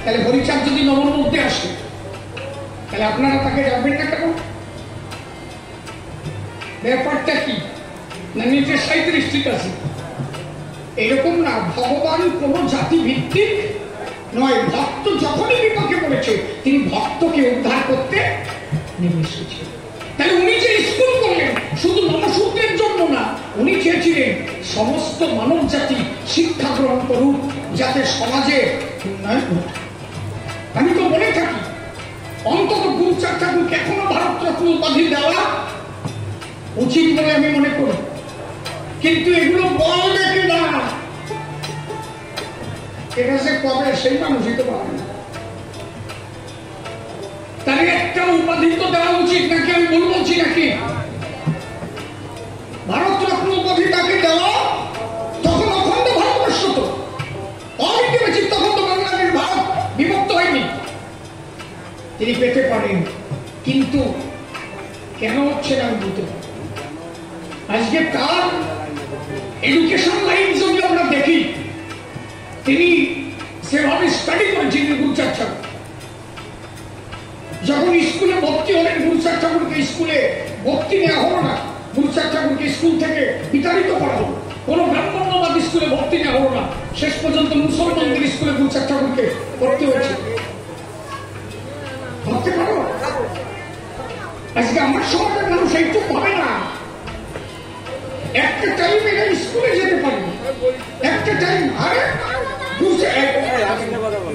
তাহলে হরিচাঁদ যদি নবর মধ্যে আসে তাহলে আপনারা তাকে যাবেন না কেন? ব্যাপারটা কি না নিজের সাঁত্রিশ ঠিক আছে, এরকম না। ভগবান কোন জাতি ভিত্তিক নয়। ভক্ত যখনই বিপক্ষে পড়েছে তিনি ভক্তকে উদ্ধার করতে নেমে এসেছেন। তাহলে উনি যে স্কুল করলেন শুধু নমশূদ্রের জন্য না, উনি চেয়েছিলেন সমস্ত মানব জাতি শিক্ষা গ্রহণ করুক, যাতে সমাজে উন্নয়ন ঘটে। আমি তো বলে থাকি অন্তত গুরুচাঁদ ঠাকুরকে এখনো ভারতরত্ন উপাধি দেওয়া উচিত বলে আমি মনে করি, কিন্তু এগুলো বলবে কিনা এটা যে কবে সেই মানুষই তো পাবে না। তাহলে একটা উপাধি তো দেওয়া উচিত নাকি? আমি ভুল বলছি নাকি? ভারতরত্ন উপাধি তাকে দেওয়া, তখন অখণ্ড ভারতবর্ষ তো অবিদ্যমান, তখন তো বাংলাদেশ ভারত বিভক্ত হয়নি। তিনি পেতে পারেন, কিন্তু কেন হচ্ছে না আমি বলতে পারি। আজকে তার এডুকেশন লাইন যদি আমরা দেখি, তিনি সেভাবে স্টাডি করেছেন। গুরুচাঁদ ঠাকুর যখন স্কুলে ভর্তি হলেন, গুরুচাঁদ ঠাকুরকে স্কুলে ভর্তি নেওয়া হলো না, গুরুচাঁদ ঠাকুরকে স্কুল থেকে বিতাড়িত করা হলো। কোন ব্রাহ্মণ্যবাদ স্কুলে ভর্তি নেওয়া হলো না, শেষ পর্যন্ত মুসলমানদের স্কুলে গুরুচাঁদ ঠাকুরকে ভর্তি হয়েছে। ভাবতে পারো আজকে আমার সমাজের মানুষ এইটুক হবে না। একটা টাইমে স্কুলে যেতে পারি, একটা টাইম। আরে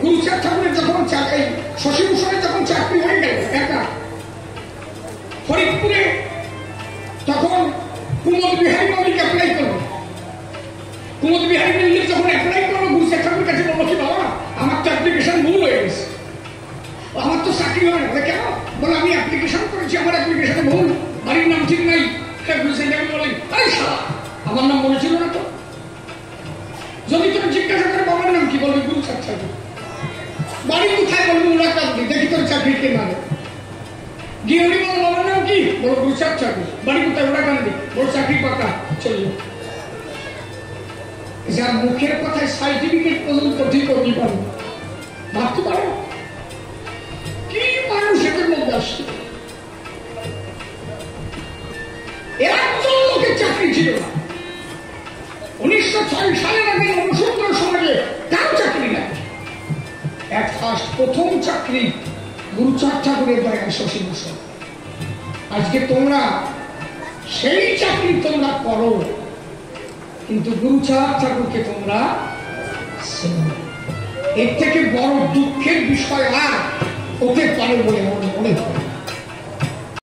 গুরুচাঁদ ঠাকুরের যখন শশীভূষণের যখন চাকরি হয়ে গেল একা ফরিদপুরে, তখন কুমুদ বিহারী মল্লিক অ্যাপ্লাই করলো। কুমুদ বিহারী মল্লিক যখন অ্যাপ্লাই করলো, গুরুচাঁদ ঠাকুরের কাছে বললো কি বাবা আমার তো অ্যাপ্লিকেশন ভুল হয়ে গেছে, আমার তো চাকরি হয় না। কেন? বলে আমি অ্যাপ্লিকেশন করেছি, আমার অ্যাপ্লিকেশনে ভুল, বাড়ির নাম ঠিক নাই। আমার নাম মনে ছিল না তো? যদি তুমি জিজ্ঞাসা করে বাবার নাম কি, বলবে গুরুচাঁদ ঠাকুর। বাড়ি কোথায়? বলবে মুরাকাত, দেখি তোর চাকরি কে মানে। গিয়ে উনি বলো বাবার নাম কি? বলো গুরুচাঁদ ঠাকুর। বাড়ি কোথায়? মুরাকান্দি। বড় চাকরি পাকা, চলল। যার মুখের কথায় সার্টিফিকেট পর্যন্ত ঠিক করতে পারো, ভাবতে পারো কি মানুষ এদের মধ্যে আসছে। একজন লোকের চাকরি ছিল না। 1906 সালের আগে অনুসন্ধান সমাজে কারো চাকরি নাই। প্রথম চাকরি গুরুচাঁদ ঠাকুরের দয়া শশীভূষণ। আজকে তোমরা সেই চাকরি তোমরা করো, কিন্তু গুরুচাঁদ ঠাকুরকে তোমরা এর থেকে বড় দুঃখের বিষয় আর হতে পারে বলে মনে হয়।